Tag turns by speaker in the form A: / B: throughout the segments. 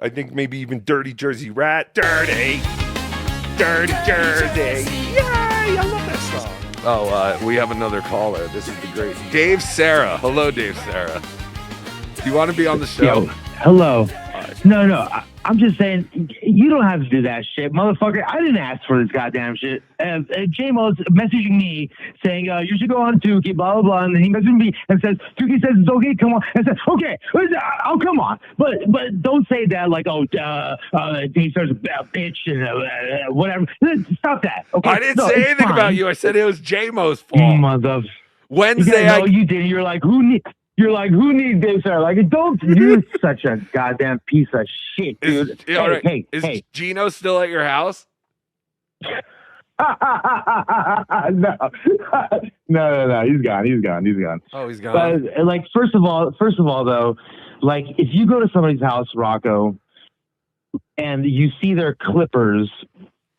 A: I think maybe even Dirty Jersey Rat. Dirty Jersey. Yay! I love that song. Oh, we have another caller. This is the great Dave Sarra. Hello, Dave Sarra. Do you want to be on the show?
B: Yo, hello. No. I'm just saying, you don't have to do that shit, motherfucker. I didn't ask for this goddamn shit. J-Mo's messaging me saying, you should go on Tukey, blah, blah, blah. And then he messaged me and says, Tukey says it's okay, come on. And I said, okay, I'll come on. But don't say that like, Dave Sarra's a bitch and whatever. Stop that, okay?
A: I didn't say anything about you. I said it was J-Mo's fault.
B: Mother.
A: Wednesday,
B: you didn't. You're like, who needs Dave Sarra? Like, don't. You're such a goddamn piece of shit, dude.
A: Is Geno still at your house?
B: No. He's gone.
A: Oh, he's gone.
B: But like, first of all, though, like, if you go to somebody's house, Rocco, and you see their clippers,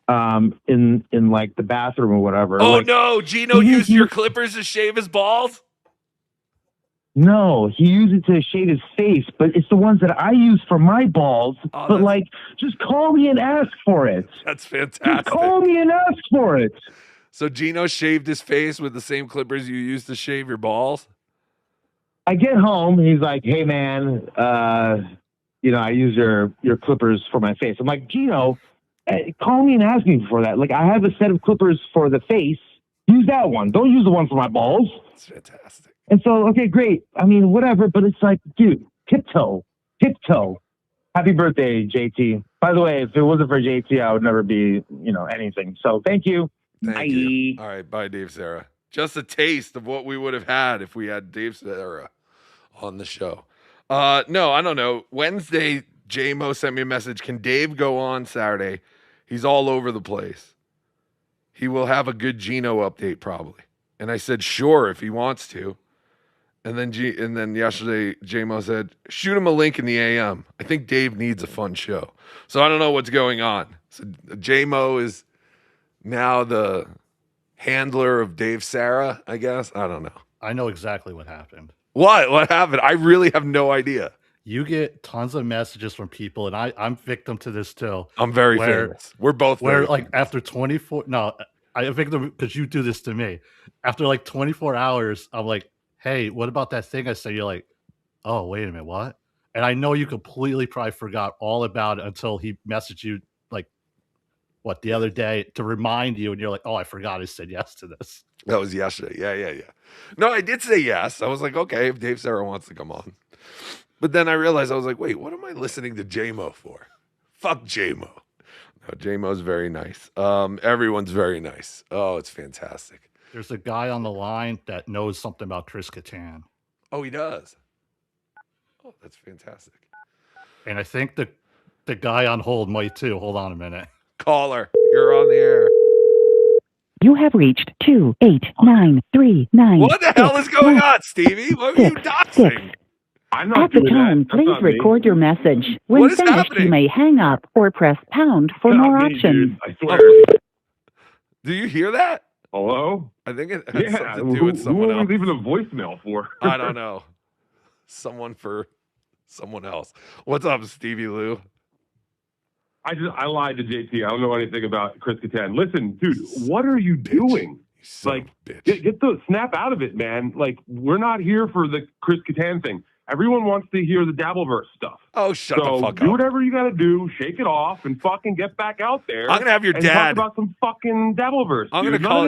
B: in like the bathroom or whatever.
A: Oh
B: like,
A: no, Geno used your clippers to shave his balls?
B: No, he used it to shave his face, but it's the ones that I use for my balls.
A: Oh,
B: but like, just call me and ask for it.
A: That's fantastic.
B: Just call me and ask for it.
A: So Geno shaved his face with the same clippers you used to shave your balls?
B: I get home, he's like, hey man, I use your clippers for my face. I'm like, Geno, call me and ask me for that. Like, I have a set of clippers for the face. Use that one. Don't use the one for my balls.
A: That's fantastic.
B: And so, okay, great. I mean, whatever, but it's like, dude, tiptoe. Happy birthday, JT. By the way, if it wasn't for JT, I would never be, anything. So thank you.
A: Thank you. All right, bye, Dave Sarra. Just a taste of what we would have had if we had Dave Sarra on the show. No, I don't know. Wednesday, J-Mo sent me a message. Can Dave go on Saturday? He's all over the place. He will have a good Geno update probably. And I said, sure, if he wants to. And then yesterday, J-Mo said, shoot him a link in the AM. I think Dave needs a fun show. So I don't know what's going on. So J-Mo is now the handler of Dave Sarra, I guess. I don't know.
C: I know exactly what happened.
A: What happened? I really have no idea.
C: You get tons of messages from people, and I'm victim to this too.
A: I'm very famous. We're both
C: like after 24. No, I victim because you do this to me. After like 24 hours, I'm like, hey, what about that thing I said? You're like, oh, wait a minute, what? And I know you completely probably forgot all about it until he messaged you like, what, the other day to remind you, and you're like, oh, I forgot I said yes to this.
A: That was yesterday. Yeah. No, I did say yes. I was like, okay, if Dave Sarra wants to come on. But then I realized, I was like, wait, what am I listening to J-Mo for? Fuck J-Mo. No, J-Mo's very nice. Everyone's very nice. Oh, it's fantastic.
C: There's a guy on the line that knows something about Chris Kattan.
A: Oh, he does? Oh, that's fantastic.
C: And I think the guy on hold might too. Hold on a minute.
A: Caller, you're on the air.
D: You have reached 28939.
A: What the hell is going on, Stevie? What are you doxing?
D: I'm not At the tone, please record your message. When finished, happening? You may hang up or press pound for more options.
E: I swear.
A: Do you hear that?
E: Hello?
A: I think it has something to do with someone else.
E: Who are we leaving a voicemail for?
A: I don't know. Someone for someone else. What's up, Stevie Lou?
E: I lied to JT. I don't know anything about Chris Kattan. Listen, dude, what are you doing? Like, get the snap out of it, man. Like, we're not here for the Chris Kattan thing. Everyone wants to hear the Dabbleverse stuff.
A: Oh, shut the fuck up.
E: Do whatever you got to do, shake it off, and fucking get back out there.
A: I'm gonna have your dad
E: talk about some fucking Dabbleverse.
A: I'm gonna call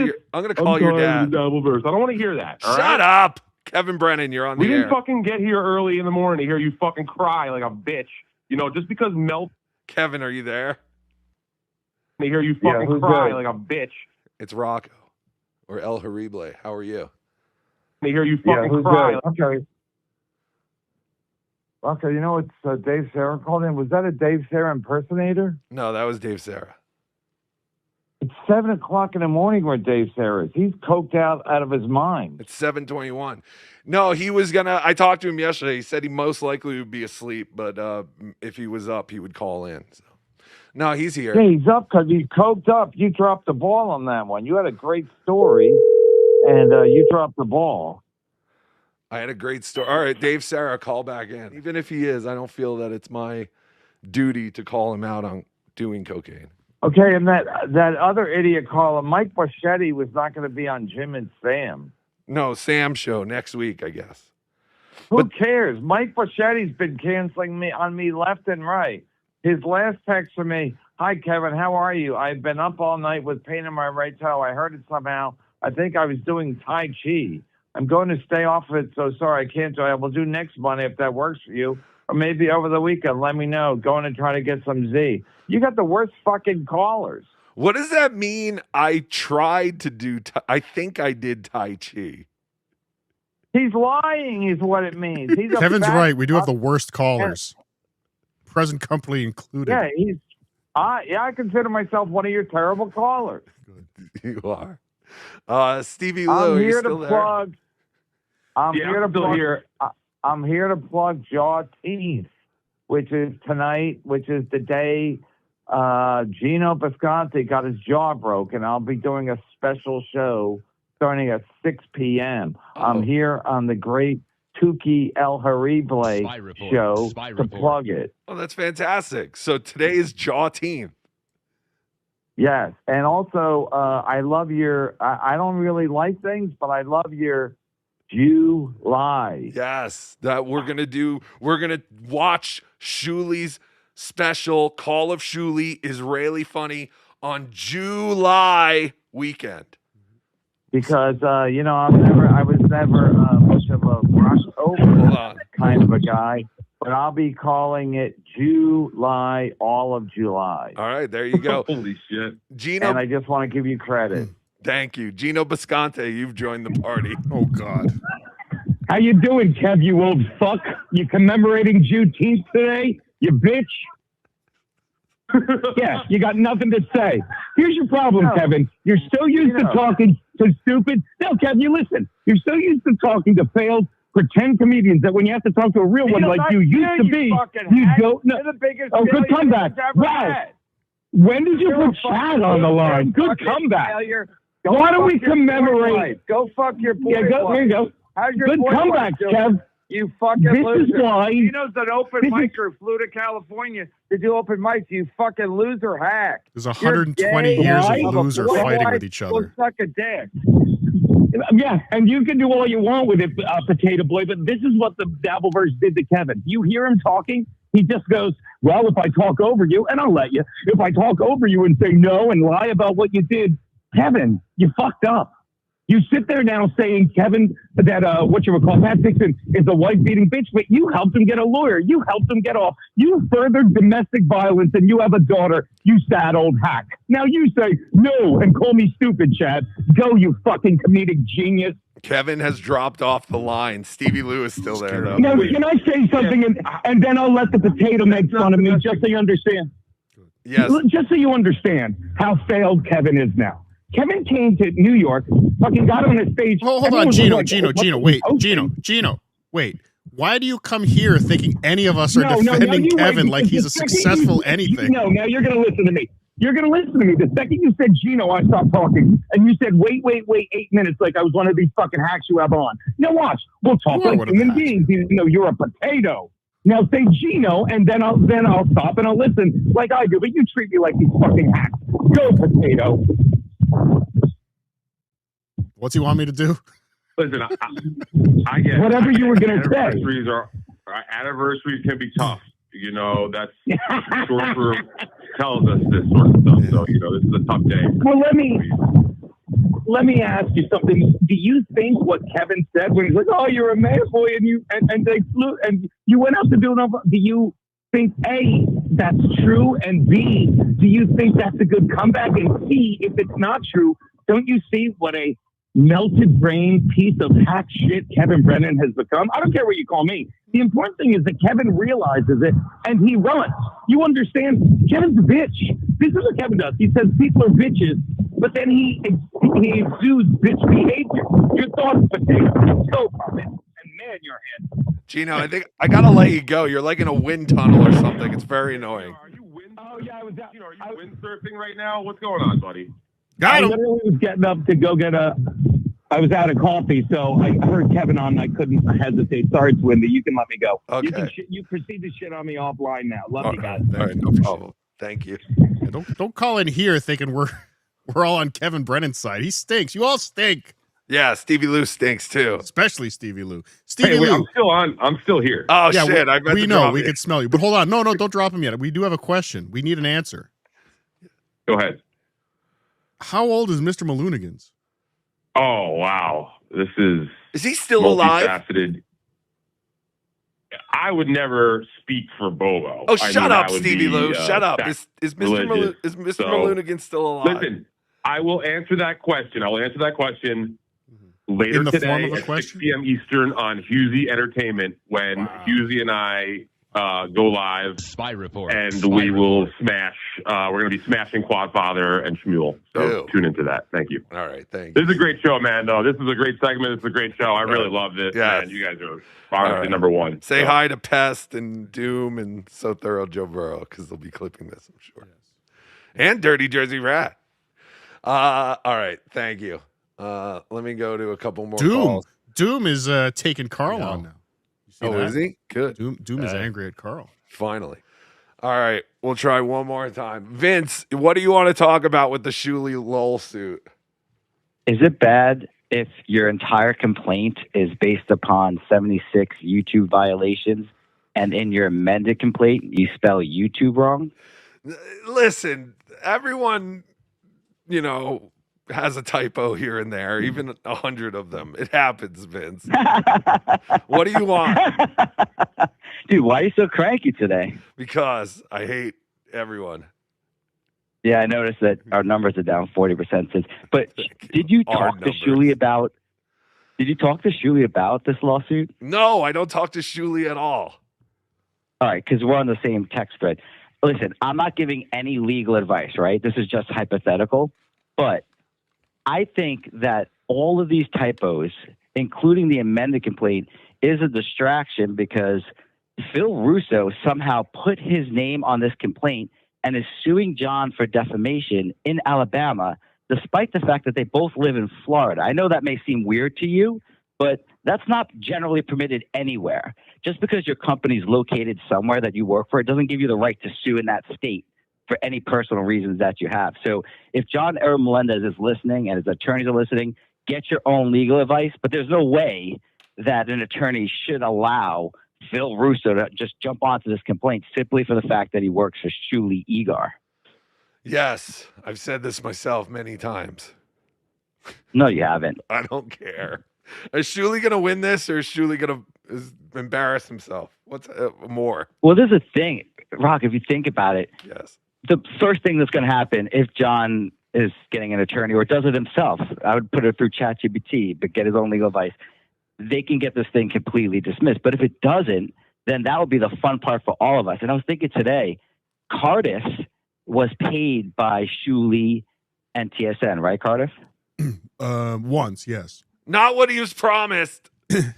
A: your dad.
E: Dabbleverse. I don't want to hear that.
A: Shut up, Kevin Brennan. You're on the air.
E: We didn't fucking get here early in the morning to hear you fucking cry like a bitch. Just because
A: Kevin, are you there?
E: To hear you fucking cry like a bitch.
A: It's Rocco or El Horrible. How are you?
E: To hear you fucking cry.
F: Okay. Okay, it's Dave Sarra called in. Was that a Dave Sarra impersonator?
A: No, that was Dave Sarra.
F: It's 7 o'clock in the morning where Dave Sarra is. He's coked out of his mind.
A: It's 7:21. No, he was gonna. I talked to him yesterday. He said he most likely would be asleep, but if he was up, he would call in. So, no, he's here.
F: Yeah, he's up because he's coked up. You dropped the ball on that one. You had a great story, and you dropped the ball.
A: I had a great story. All right, Dave Sarra, call back in. Even if he is, I don't feel that it's my duty to call him out on doing cocaine.
F: Okay, and that other idiot caller, Mike Boschetti, was not going to be on Jim and Sam.
A: No, Sam's show next week, I guess.
F: Who cares? Mike Boschetti's been canceling on me left and right. His last text for me, "Hi, Kevin, how are you? I've been up all night with pain in my right toe. I heard it somehow. I think I was doing Tai Chi. I'm going to stay off of it, so sorry I can't do it. I will do next Monday if that works for you. Or maybe over the weekend, let me know. Going to try to get some Z." You got the worst fucking callers.
A: What does that mean? I tried to do, I think I did Tai Chi.
F: He's lying is what it means. He's
G: Kevin's right. We do have the worst callers. Present company included.
F: Yeah, I consider myself one of your terrible callers.
A: You are. Stevie Lou, are you still there?
F: I'm here to plug Jaw Teeth, which is tonight, which is the day Geno Bisconti got his jaw broken. I'll be doing a special show starting at 6 p.m. I'm here on the great Tuki El Harible show to plug it.
A: Oh, that's fantastic. So today is Jaw Teeth.
F: Yes, and also I love your, I don't really like things, but I love your July.
A: Yes, that we're going to watch Shuli's special Call of Shuli Israeli Funny on July weekend.
F: Because, I was never much of a crossover kind of a guy, but I'll be calling it July, all of July.
A: All right, there you go.
E: Holy shit.
A: Geno,
F: and I just want to give you credit.
A: Thank you. Geno Bisconti, you've joined the party.
G: Oh, God.
B: How you doing, Kev, you old fuck? You commemorating Juneteenth today, you bitch? Yeah, you got nothing to say. Here's your problem, Kevin. You're so used to talking to stupid... No, Kev, you listen. You're so used to talking to failed, pretend comedians that when you have to talk to a real one like you used to be, you don't know... Oh, good comeback. Wow. When did you put Chad on the line? Good comeback. Why don't we commemorate?
F: Go fuck your boy.
B: Yeah, there you go.
F: How's your
B: good comeback, Kev.
F: You fucking loser. This is why. Geno's an open micer, flew to California to do open mics. You fucking loser hack.
G: There's 120 years of loser fighting with each other.
F: Suck a dick.
B: Yeah, and you can do all you want with it, Potato Boy, but this is what the Dabbleverse did to Kevin. You hear him talking, he just goes, well, if I talk over you, and I'll let you, if I talk over you and say no and lie about what you did, Kevin, you fucked up. You sit there now saying, Kevin, that Pat Dixon is a wife-beating bitch, but you helped him get a lawyer. You helped him get off. You furthered domestic violence, and you have a daughter, you sad old hack. Now you say no and call me stupid, Chad. Go, you fucking comedic genius.
A: Kevin has dropped off the line. Stevie Lou is still there, though.
B: Now, can I say something, and then I'll let the potato make fun of me, just so you understand?
A: Yes.
B: Just so you understand how failed Kevin is now. Kevin came to New York, fucking got on the stage.
G: Hold on, Geno, wait. Why do you come here thinking any of us are defending Kevin like he's a successful anything?
B: No, now you're going to listen to me. You're going to listen to me. The second you said Geno, I stopped talking. And you said, wait, 8 minutes, like I was one of these fucking hacks you have on. Now watch. We'll talk like human beings, even though you're a potato. Now say Geno, and then I'll stop and I'll listen like I do. But you treat me like these fucking hacks. Go, potato.
G: What's he want me to do?
E: Listen, I get
B: whatever you were going to say.
E: Anniversaries can be tough. You know, that's short for tells us this sort of stuff. So, this is a tough day.
B: Well, let me ask you something. Do you think what Kevin said when he's like, "Oh, you're a man boy," and they flew and you went out to do it? Do you think A, that's true, and B, do you think that's a good comeback? And C, if it's not true, don't you see what a melted brain piece of hack shit Kevin Brennan has become? I don't care what you call me. The important thing is that Kevin realizes it and he runs. You understand? Kevin's a bitch. This is what Kevin does. He says people are bitches, but then he exudes bitch behavior. Your thoughts, potato. So, and man, your head.
A: Geno, I think I gotta let you go. You're like in a wind tunnel or something. It's very annoying.
E: Are you windsurfing right now? What's going on, buddy?
B: I literally was getting up to go get a I was out of coffee, so I heard Kevin on. I couldn't hesitate. Sorry, it's windy. You can let me go.
A: Okay.
B: You proceed to shit on me offline now. Love you guys.
A: All right, no problem. Thank you.
G: Yeah, don't call in here thinking we're all on Kevin Brennan's side. He stinks. You all stink.
A: Yeah, Stevie Lou stinks too.
G: Especially Stevie Lou. Stevie
E: Hey, wait,
G: Lou.
E: I'm still on. I'm still here.
A: Oh
G: Yeah,
A: shit! I meant
G: we
A: to
G: know
A: drop
G: we
A: it.
G: can smell you. But hold on. No, don't drop him yet. We do have a question. We need an answer.
E: Go ahead.
G: How old is Mr. Maloonigans?
E: Oh wow, this is
A: he still alive?
E: Multifaceted. I would never speak for Bobo.
A: Oh, shut up, Stevie Lou. Shut up. Is Mr.
E: So,
A: Maloonigan still alive?
E: Listen, I will answer that question. I will answer that question later
G: In the
E: today
G: form of a
E: at 6
G: question?
E: p.m. Eastern on Husey Entertainment when Husey and I go live.
H: Spy report.
E: And we will smash. We're going to be smashing Quadfather and Shmuel. So tune into that. Thank you.
A: All right, thank you.
E: This is a great show, man. No, this is a great segment. This is a great show. I really loved it.
A: Yeah.
E: Man, you guys are honestly number one.
A: Say hi to Pest and Doom and So Thorough Joe Burrow because they'll be clipping this, I'm sure. And Dirty Jersey Rat. All right, thank you. Let me go to a couple more calls.
G: Doom is taking Carl on now. You see that?
A: Is he? Good.
G: Doom is angry at Carl.
A: Finally. All right, we'll try one more time. Vince, what do you want to talk about with the Shuli Lowell suit?
I: Is it bad if your entire complaint is based upon 76 YouTube violations and in your amended complaint you spell YouTube wrong?
A: Listen, everyone, has a typo here and there, even 100 of them. It happens, Vince. What do you want?
I: Dude, why are you so cranky today?
A: Because I hate everyone.
I: Yeah, I noticed that our numbers are down 40% since. But did you talk to Shuli about? Did you talk to Shuli about this lawsuit?
A: No, I don't talk to Shuli at all.
I: All right, because we're on the same text thread. Listen, I'm not giving any legal advice, right? This is just hypothetical. But I think that all of these typos, including the amended complaint, is a distraction because Phil Russo somehow put his name on this complaint and is suing John for defamation in Alabama, despite the fact that they both live in Florida. I know that may seem weird to you, but that's not generally permitted anywhere. Just because your company is located somewhere that you work for, it doesn't give you the right to sue in that state for any personal reasons that you have. So if John Aaron Melendez is listening and his attorneys are listening, get your own legal advice. But there's no way that an attorney should allow Phil Russo to just jump onto this complaint simply for the fact that he works for Shuli Egar.
A: Yes, I've said this myself many times.
I: No, you haven't.
A: I don't care. Is Shuli going to win this, or is Shuli going to embarrass himself? What's more?
I: Well, there's a thing, Rock, if you think about it.
A: Yes.
I: The first thing that's going to happen if John is getting an attorney or does it himself, I would put it through ChatGPT, but get his own legal advice. They can get this thing completely dismissed. But if it doesn't, then that would be the fun part for all of us. And I was thinking today, Cardiff was paid by Shuli and TSN, right, Cardiff?
G: Once, yes.
A: Not what he was promised.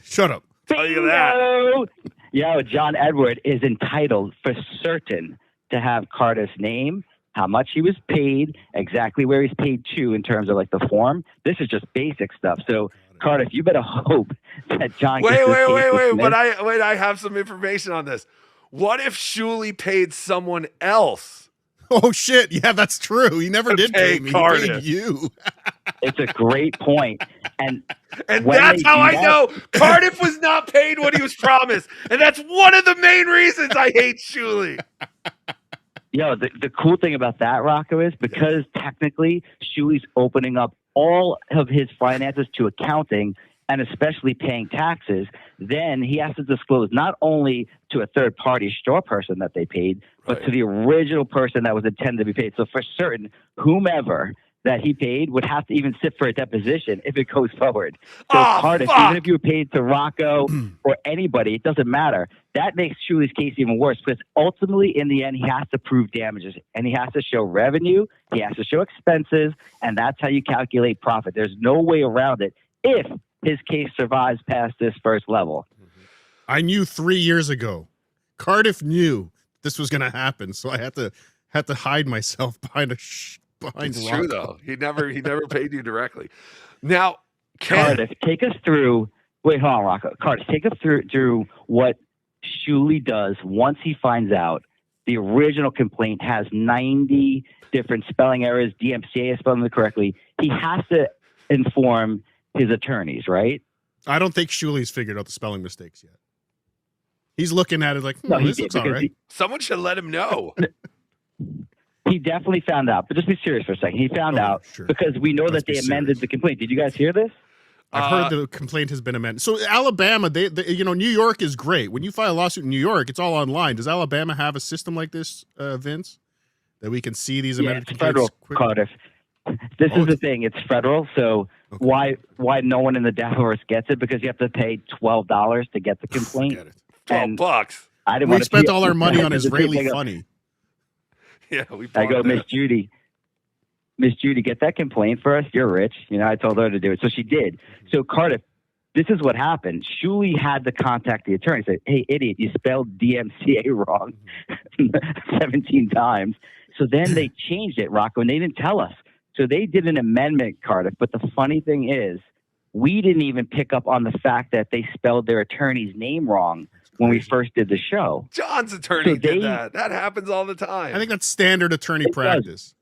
G: Shut up.
A: Tell you that.
I: Yo, John Edward is entitled for certain to have Cardiff's name, how much he was paid, exactly where he's paid to in terms of like the form. This is just basic stuff. So Cardiff, you better hope that John gets this case dismissed.
A: But I have some information on this. What if Shuli paid someone else?
G: Oh shit! Yeah, that's true. He never did pay me. He
A: Cardiff.
G: paid you.
I: It's a great point. And
A: that's how I know Cardiff was not paid what he was promised. And that's one of the main reasons I hate Shuli.
I: Yo, the cool thing about that, Rocco, is because technically Shuli's opening up all of his finances to accounting and especially paying taxes, then he has to disclose not only to a third-party store person that they paid, but to the original person that was intended to be paid. So for certain, whomever that he paid would have to even sit for a deposition if it goes forward. So Cardiff, even if you were paid to Rocco or anybody, it doesn't matter. That makes Shuli's case even worse because ultimately, in the end, he has to prove damages and he has to show revenue, he has to show expenses, and that's how you calculate profit. There's no way around it if his case survives past this first level.
G: I knew 3 years ago. Cardiff knew this was going to happen, so I had to hide myself behind
A: It's true though. He never paid you directly. Now,
I: Cardiff, take us through. Wait, hold on, Rocco. Cardiff, take us through what Shuley does once he finds out the original complaint has 90 different spelling errors. DMCA is spelling it correctly. He has to inform his attorneys, right?
G: I don't think Shuley's figured out the spelling mistakes yet. He's looking at it like,
I: no,
G: this looks all right.
A: Someone should let him know.
I: He definitely found out. But just be serious for a second. He found out because we know that they amended the complaint. Did you guys hear this?
G: I've heard the complaint has been amended. So Alabama, they New York is great. When you file a lawsuit in New York, it's all online. Does Alabama have a system like this, Vince, that we can see these amended complaints?
I: Federal, Cardiff. This is the thing. It's federal. So why no one in the Dabbleverse gets it? Because you have to pay $12 to get the complaint.
A: $12.
I: I didn't.
G: We spent all our money on Israeli funny.
A: Yeah,
I: I go, Miss Judy. Miss Judy, get that complaint for us. You're rich. I told her to do it. So she did. So Cardiff, this is what happened. Shuley had to contact the attorney. Said, hey, idiot, you spelled DMCA wrong 17 times. So then they changed it, Rocco, and they didn't tell us. So they did an amendment, Cardiff. But the funny thing is, we didn't even pick up on the fact that they spelled their attorney's name wrong when we first did the show.
A: John's attorney did that. That happens all the time.
G: I think that's standard attorney practice.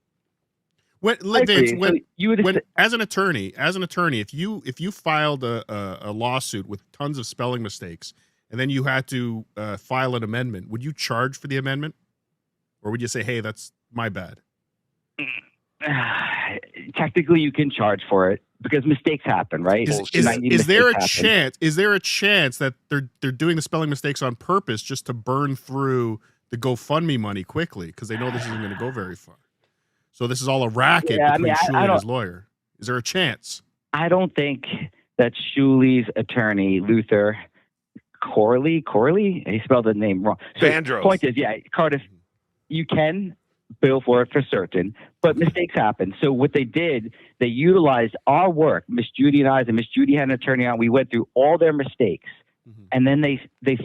G: As an attorney, if you filed a lawsuit with tons of spelling mistakes and then you had to file an amendment, would you charge for the amendment, or would you say, "Hey, that's my bad"?
I: Technically, you can charge for it because mistakes happen, right?
G: Is there a chance? Is there a chance that they're doing the spelling mistakes on purpose just to burn through the GoFundMe money quickly because they know this isn't going to go very far? So this is all a racket between Shuley and his lawyer. Is there a chance?
I: I don't think that Shuley's attorney, Luther Corley, he spelled the name wrong. So
A: Vandross.
I: Point is, Cardiff, you can bill for it for certain, but mistakes happen. So what they did, they utilized our work. Miss Judy and I, and Miss Judy had an attorney on. We went through all their mistakes. And then they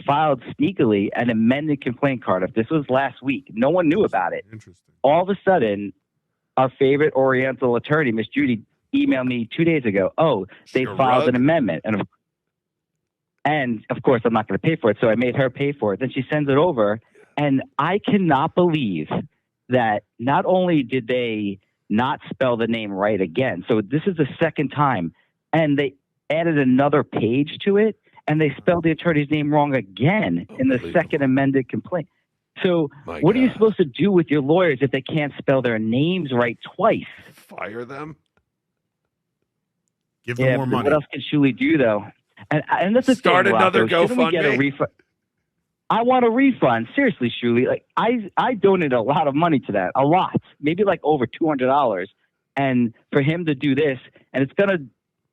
I: filed sneakily an amended complaint, Cardiff. This was last week. No one knew about it.
G: Interesting.
I: All of a sudden, our favorite Oriental attorney, Miss Judy, emailed me 2 days ago. Oh, they filed an amendment. And of course, I'm not going to pay for it. So I made her pay for it. Then she sends it over. And I cannot believe that not only did they not spell the name right again, so this is the second time, and they added another page to it, and they spelled the attorney's name wrong again in the second amended complaint. So what are you supposed to do with your lawyers if they can't spell their names right twice?
A: Fire them?
G: Give them more money.
I: What else can Shuley do, though? And that's the
A: Start
I: thing,
A: another
I: Rocco. Shouldn't we get a refund? I want a refund. Seriously, Shuley. Like I donated a lot of money to that. A lot. Maybe like over $200. And for him to do this, and it's going to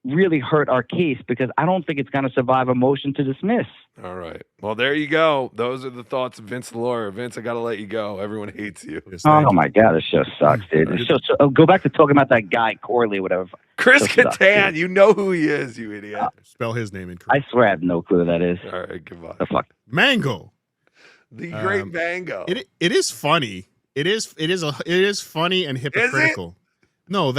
I: really hurt our case because I don't think it's going to survive a motion to dismiss.
A: All right. Well, there you go. Those are the thoughts of Vince the lawyer. Vince, I got to let you go. Everyone hates you.
I: Oh, my God. This show sucks, dude. Go back to talking about that guy, Corley, whatever.
A: Chris Kattan. You know who he is, you idiot.
G: Spell his name incorrectly.
I: I swear I have no clue who that is.
A: All right. Goodbye.
I: The fuck?
G: Mango.
A: The great Mango.
G: It is funny. It is funny and hypocritical. No,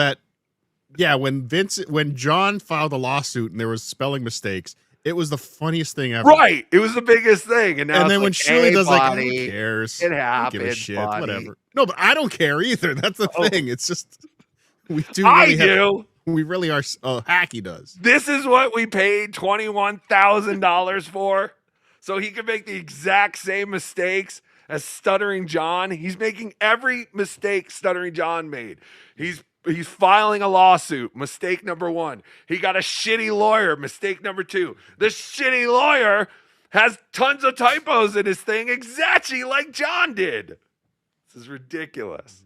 G: when John filed a lawsuit and there was spelling mistakes, it was the funniest thing ever.
A: Right. It was the biggest thing. And
G: then when Shirley does like, who cares?
A: It happens.
G: Give a shit,
A: buddy.
G: whatever. No, but I don't care either. That's the thing. It's just we really are. Hacky does.
A: This is what we paid $21,000 for, so he could make the exact same mistakes as Stuttering John. He's making every mistake Stuttering John made. He's filing a lawsuit. Mistake number 1. He got a shitty lawyer. Mistake number 2. The shitty lawyer has tons of typos in his thing, exactly like John did. This is ridiculous.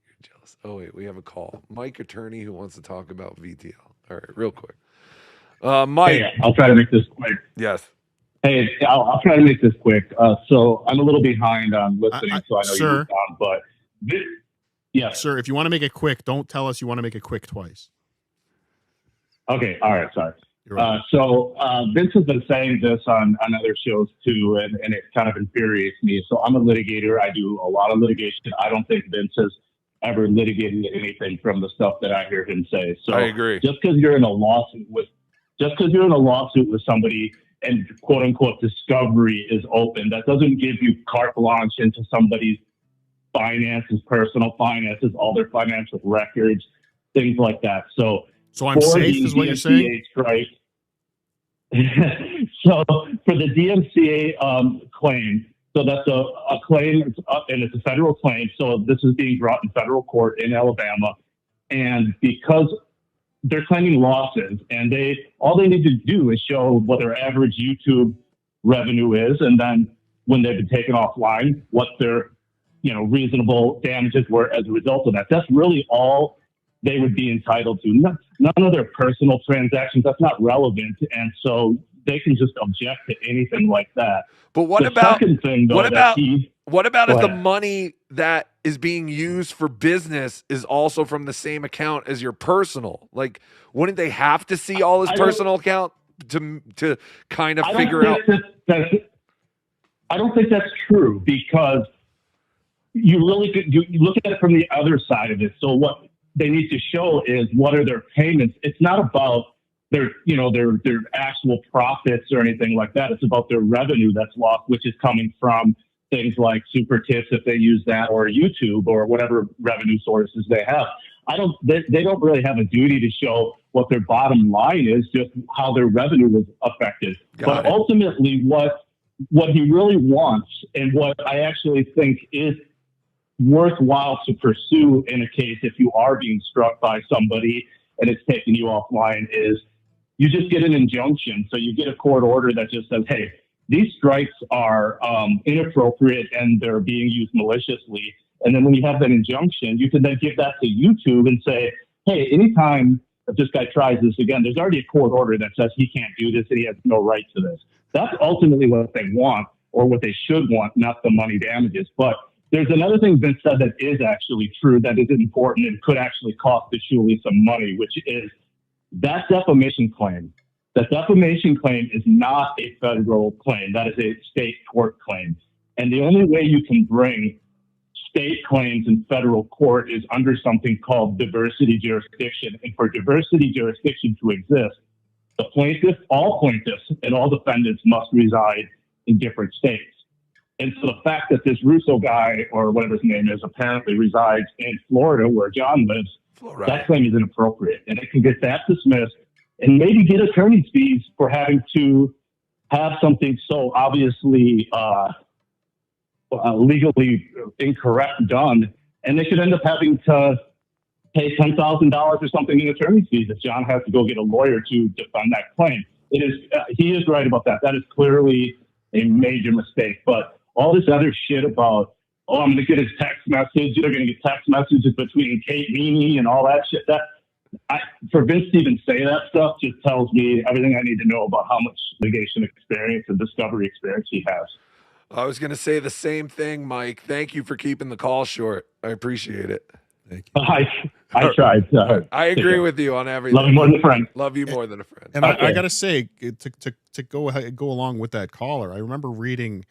A: You're jealous. Oh, wait, we have a call. Mike, attorney, who wants to talk about VTL. All right, real quick. Mike.
H: Hey, I'll try to make this quick.
A: Yes.
H: Hey, I'll try to make this quick. So I'm a little behind on listening, so I know
G: sir,
H: you're on, but this, yeah.
G: Sir, if you want to make it quick, don't tell us you want to make it quick twice.
H: Okay, all right, sorry. So Vince has been saying this on other shows too, and it kind of infuriates me. So I'm a litigator. I do a lot of litigation. I don't think Vince has ever litigated anything from the stuff that I hear him say. So
A: I agree.
H: Just because you're in a lawsuit with Just because you're in a lawsuit with somebody and quote unquote discovery is open, that doesn't give you carte blanche into somebody's finances, personal finances, all their financial records, things like that. So
G: I'm safe is what you're saying?
H: Strike, so for the DMCA claim, so that's a claim, and it's a federal claim. So this is being brought in federal court in Alabama. And because they're claiming losses, and all they need to do is show what their average YouTube revenue is, and then when they've been taken offline, what their reasonable damages were as a result of that. That's really all they would be entitled to. None of their personal transactions. That's not relevant, and so they can just object to anything like that.
A: But what about if the money that is being used for business is also from the same account as your personal? Like, wouldn't they have to see all his personal account to kind of figure out?
H: I don't think that's true, because you look at it from the other side of it. So what they need to show is what are their payments. It's not about their actual profits or anything like that. It's about their revenue that's lost, which is coming from things like super tips, if they use that, or YouTube, or whatever revenue sources they have. They don't really have a duty to show what their bottom line is, just how their revenue was affected. But ultimately what he really wants, and what I actually think is worthwhile to pursue in a case if you are being struck by somebody and it's taking you offline, is you just get an injunction. So you get a court order that just says, hey, these strikes are inappropriate and they're being used maliciously. And then when you have that injunction, you can then give that to YouTube and say, hey, anytime that this guy tries this again, there's already a court order that says he can't do this and he has no right to this. That's ultimately what they want, or what they should want, not the money damages. But there's another thing Vince said that is actually true, that is important and could actually cost the Shuli some money, which is that defamation claim. That defamation claim is not a federal claim. That is a state tort claim. And the only way you can bring state claims in federal court is under something called diversity jurisdiction. And for diversity jurisdiction to exist, all plaintiffs and all defendants must reside in different states. And so the fact that this Russo guy, or whatever his name is, apparently resides in Florida, where John lives, that claim is inappropriate. And it can get that dismissed, and maybe get attorney's fees for having to have something so obviously legally incorrect done. And they should end up having to pay $10,000 or something in attorney's fees if John has to go get a lawyer to defend that claim. He is right about that. That is clearly a major mistake. But all this other shit about, I'm going to get his text message, you're going to get text messages between Kate Meany and all that shit, for Vince to even say that stuff just tells me everything I need to know about how much litigation experience and discovery experience he has.
A: I was going to say the same thing, Mike. Thank you for keeping the call short. I appreciate it.
G: Thank you.
H: I tried.
A: I agree with you on everything.
H: Love you more than a friend.
A: Love you more than a friend.
G: And I got to say, to go along with that caller, I remember reading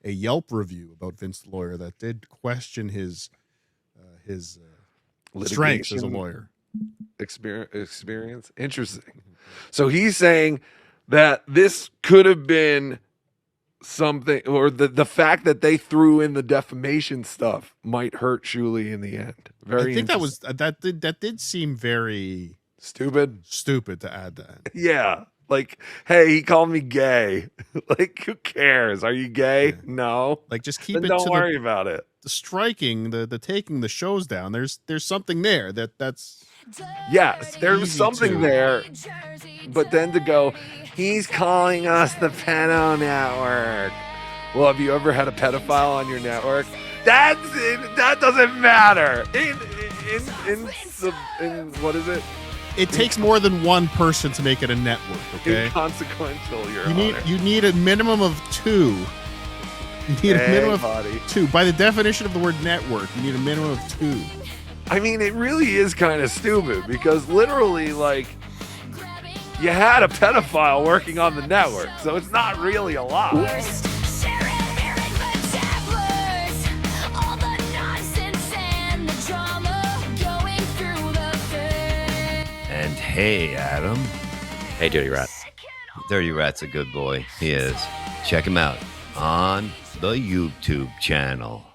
G: a Yelp review about Vince the lawyer that did question his strengths as a lawyer.
A: Experience. Interesting. So he's saying that this could have been something, or the fact that they threw in the defamation stuff might hurt Shuli in the end.
G: I think that did seem very
A: stupid
G: to add that.
A: Yeah. Like, hey, he called me gay. Like, who cares? Are you gay? Yeah. No.
G: Like, just keep it.
A: Don't worry about it.
G: The striking, the taking the shows down. There's something there that's.
A: Yes, there's something there. But then to go, he's calling us the pedo network. Well, have you ever had a pedophile on your network? That doesn't matter. In what is it?
G: It takes more than one person to make it a network, okay?
A: Inconsequential,
G: you need a minimum of two. You need a minimum of two. By the definition of the word network, you need a minimum of two.
A: I mean, it really is kind of stupid, because literally, like, you had a pedophile working on the network, so it's not really a lot.
J: And hey, Adam. Hey, Dirty Rat.
K: Dirty Rat's a good boy. He is. Check him out on the YouTube channel.